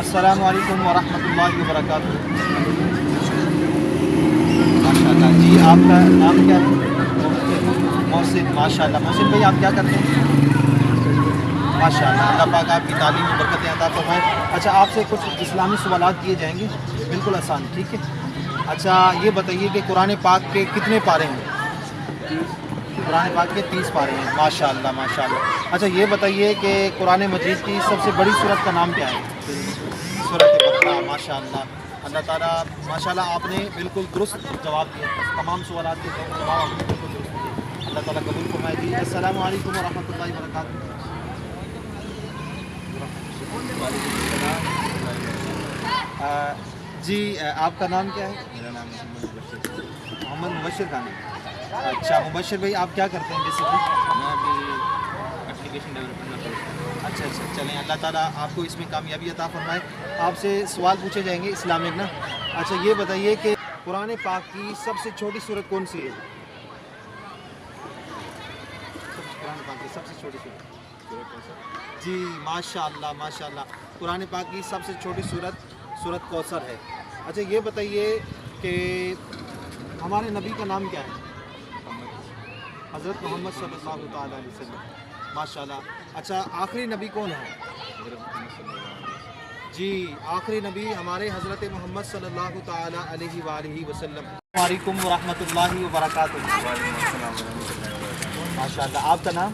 अस्सलामु अलैकुम वरहमतुल्लाहि वबरकातुहू। माशाल्लाह जी, आपका नाम क्या है? मोहसिन। माशाल्लाह मोहसिन भाई, आप क्या करते हैं? माशाल्लाह, अल्लाह पाक आपकी तालीम में बरकतें अता फरमाए। अच्छा, आपसे कुछ इस्लामी सवालात किए जाएंगे, बिल्कुल आसान, ठीक है। अच्छा, ये बताइए कि कुरान पाक के कितने पारे हैं? कुरान पाक के 30 पारे हैं। माशाल्लाह माशाल्लाह। अच्छा, ये बताइए कि कुरान मजीद की सबसे बड़ी सूरत का नाम क्या है? सूरत बकरा। माशाल्लाह, अल्लाह ताला माशाल्लाह, आपने बिल्कुल दुरुस्त जवाब दिया, तमाम सवालात के जवाब आपने बिल्कुल दुरुस्त दिए। अल्लाह ताला कबूल फरमाए जी। अस्सलामु अलैकुम वरहमतुल्लाहि वबरकातुहू। जी, आपका नाम क्या है? मेरा नाम मोहम्मद मुबशिर खान। अच्छा मुबशिर भाई, आप क्या करते हैं बेसिकली? मैं अभी एप्लीकेशन डेवलपमेंट का कोर्स कर रहा अच्छा अच्छा, चलें, अल्लाह ताला आपको इसमें कामयाबी अता फरमाए। आपसे सवाल पूछे जाएंगे इस्लामिक ना। अच्छा, ये बताइए कि कुरान पाक की सबसे छोटी सूरत कौन सी है? कुरान पाक की सबसे छोटी सूरत। हूँ। जी माशाल्लाह माशाल्लाह, कुरान पाक की सबसे छोटी सूरत सूरत कौसर है। अच्छा, ये बताइए कि हमारे नबी का नाम क्या है? हज़रत मोहम्मद सल्लल्लाहु ताला अलैहि वसल्लम। माशाल्लाह। अच्छा, आखिरी नबी कौन है? जी, आखिरी नबी हमारे हज़रत मोहम्मद सल्लल्लाहु ताला अलैहि वसल्लम। वालेकुम वरहमतुल्लाहि वबरकातुहू। माशाल्लाह, आपका नाम?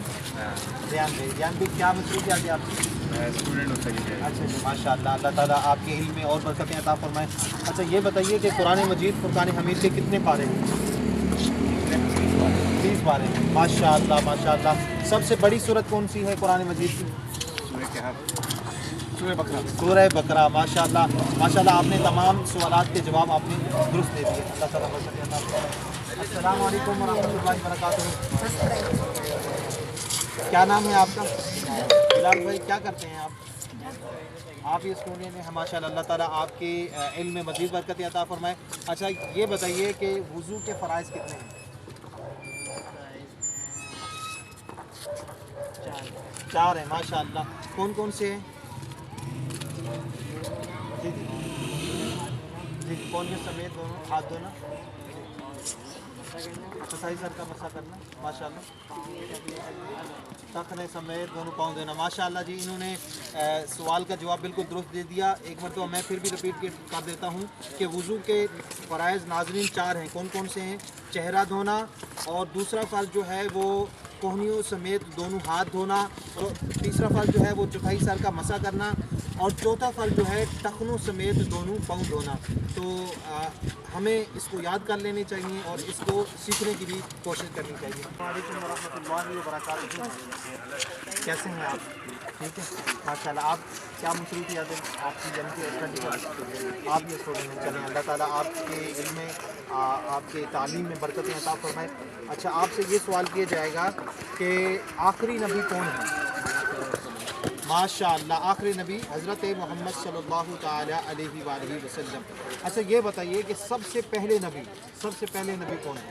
रियान भाई। रियान भाई, क्या मसरूफियात है आपकी? मैं स्टूडेंट हूँ सही है। अच्छा जी, माशाल्लाह, अल्लाह ताला आपके इल्म में और बरकतें अता फरमाए। अच्छा, ये बताइए कि कुरान मजीद फुरकान हमीद के कितने पारे हैं? 30 पारे हैं। माशाल्लाह माशाल्लाह। सबसे बड़ी सूरत कौन सी है कुरान मजीद की? सूर्य बकरा। सूरह बकरा। माशाल्लाह माशाल्लाह, आपने तमाम सवालात के जवाब आपने दुरुस्त दे दिए। अल्लाह ताला बरकतें अता फरमाए। अस्सलामु अलैकुम वरहमतुल्लाहि वबरकातुहू। क्या नाम है आपका? बिलाल भाई, क्या करते हैं आप? आप ये स्टूडेंट हैं। माशाल्लाह, अल्लाह ताला आपके इल्म में मज़ीद बरकतें अता फरमाए। अच्छा, ये बताइए कि वज़ू के फ़राइज़ कितने हैं? 4 हैं। माशाल्लाह, कौन कौन से हैं? जी जी जी, कौन के समेत दोनों? हाथ धोना, सही सर का मसा करना, माशाल्लाह, तखने समेत दोनों पाँव देना। माशाल्लाह जी, इन्होंने सवाल का जवाब बिल्कुल दुरुस्त दे दिया। एक मरतबा मैं फिर भी रिपीट कर देता हूँ कि वज़ू के फ़राइज़ नाज़रीन 4 हैं। कौन कौन से हैं? चेहरा धोना, और दूसरा फ़र्ज़ जो है वो कोहनियों समेत दोनों हाथ धोना, और तीसरा फ़र्ज़ जो है वो चौथाई सर का मसा करना, और चौथा फ़र्ज़ जो है टखनों समेत दोनों पाँव धोना। तो हमें इसको याद कर लेनी चाहिए और इसको सीखने की भी कोशिश करनी चाहिए। वालेकुम वरहमतुल्लाहि वबरकातुहू। कैसे हैं आप? ठीक है, माशाल्लाह। आप क्या मसरूफियात है आपकी? जन के स्टडी का आप ये स्टूडेंट हैं। चलें, अल्लाह ताला आपके इल्म में आपके तालीम में बरकतें अता फरमाए। अच्छा, आपसे ये सवाल किया जाएगा कि आखिरी नबी कौन है? माशाअल्लाह, आखिरी नबी हज़रत मोहम्मद सल्लल्लाहु ताला अलैहि वसल्लम। अच्छा, ये बताइए कि सबसे पहले नबी कौन है?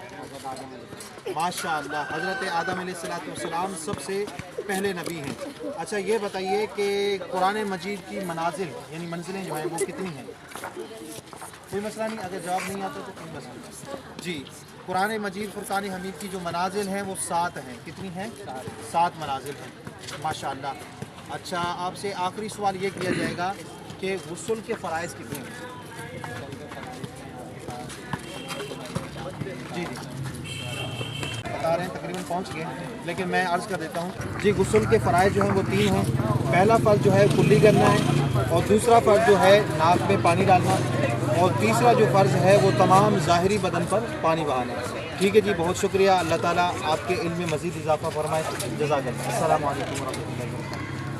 माशाअल्लाह, हज़रत आदम अलैहिस्सलाम सबसे पहले नबी हैं। अच्छा, ये बताइए कि कुरान मजीद की मनाजिल यानी मंजिलें जो हैं वो कितनी हैं? कोई मसला नहीं, अगर जवाब नहीं आता तो कोई मसला नहीं जी। कुरान मजीद फुरकान हमीद की जो मनाजिल हैं वो 7 हैं। कितनी हैं? 7 मनाजिल हैं। माशाअल्लाह। अच्छा, आपसे आखिरी सवाल ये किया जाएगा कि गुस्ल के फ़राइज़ कितने हैं? जी जी, बता रहे हैं, तकरीबन पहुंच गए, लेकिन मैं अर्ज़ कर देता हूं जी। गुस्ल के फ़राइज़ जो हैं वो 3 हैं। पहला फ़र्ज़ जो है कुल्ली करना है, और दूसरा फ़र्ज़ जो है नाक में पानी डालना, और तीसरा जो फ़र्ज़ है वो तमाम ज़ाहिरी बदन पर पानी बहाना। ठीक है जी, बहुत शुक्रिया। अल्लाह ताला आपके इल्म में मज़ीद इजाफ़ा फरमाए। जज़ाकल्लाह। अस्सलामु अलैकुम वरहमतुल्लाहि।